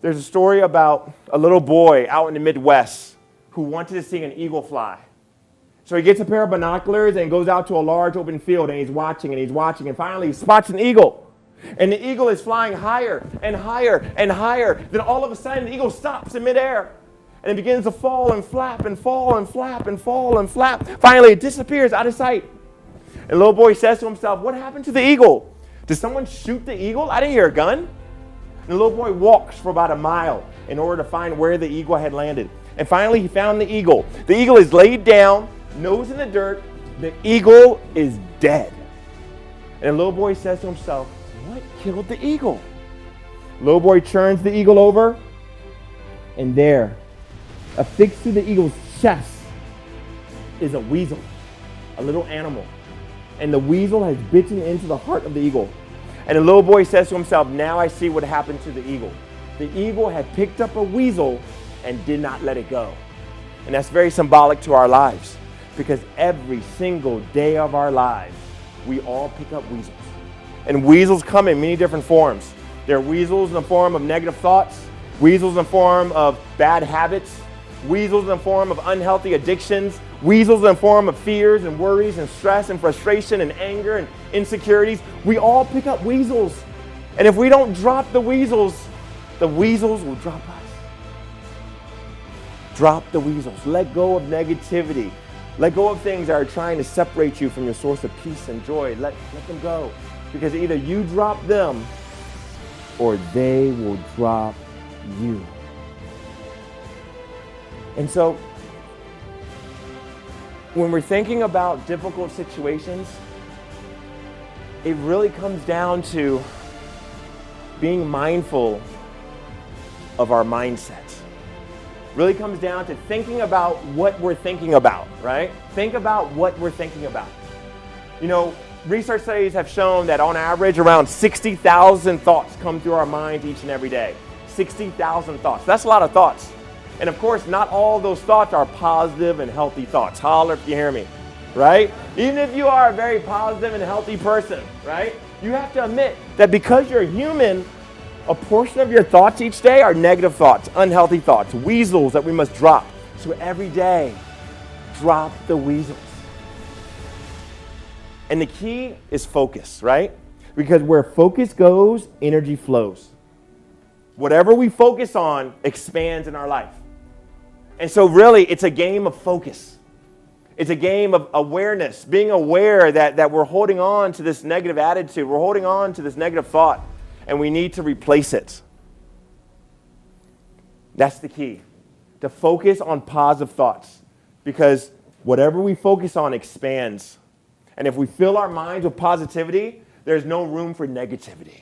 There's a story about a little boy out in the Midwest who wanted to see an eagle fly. So he gets a pair of binoculars and goes out to a large open field, and he's watching, and finally he spots an eagle. And the eagle is flying higher and higher and higher. Then all of a sudden, the eagle stops in midair. And it begins to fall and flap and fall and flap and fall and flap. Finally, it disappears out of sight. And the little boy says to himself, what happened to the eagle? Did someone shoot the eagle? I didn't hear a gun. And the little boy walks for about a mile in order to find where the eagle had landed. And finally, he found the eagle. The eagle is laid down, nose in the dirt. The eagle is dead. And the little boy says to himself, what killed the eagle? The little boy turns the eagle over, and there, affixed to the eagle's chest, is a weasel, a little animal. And the weasel has bitten into the heart of the eagle. And the little boy says to himself, now I see what happened to the eagle. The eagle had picked up a weasel and did not let it go. And that's very symbolic to our lives, because every single day of our lives, we all pick up weasels. And weasels come in many different forms. There are weasels in the form of negative thoughts, weasels in the form of bad habits, weasels in the form of unhealthy addictions, weasels in the form of fears and worries and stress and frustration and anger and insecurities. We all pick up weasels. And if we don't drop the weasels will drop us. Drop the weasels. Let go of negativity. Let go of things that are trying to separate you from your source of peace and joy. Let them go. Because either you drop them or they will drop you. And so, when we're thinking about difficult situations, it really comes down to being mindful of our mindset. Really comes down to thinking about what we're thinking about, right? Think about what we're thinking about. You know, research studies have shown that on average around 60,000 thoughts come through our minds each and every day. 60,000 thoughts. That's a lot of thoughts. And of course, not all those thoughts are positive and healthy thoughts. Holler if you hear me, right? Even if you are a very positive and healthy person, right? You have to admit that because you're human, a portion of your thoughts each day are negative thoughts, unhealthy thoughts, weasels that we must drop. So every day, drop the weasels. And the key is focus, right? Because where focus goes, energy flows. Whatever we focus on expands in our life. And so really, it's a game of focus. It's a game of awareness, being aware that we're holding on to this negative attitude, we're holding on to this negative thought, and we need to replace it. That's the key, to focus on positive thoughts, because whatever we focus on expands. And if we fill our minds with positivity, there's no room for negativity.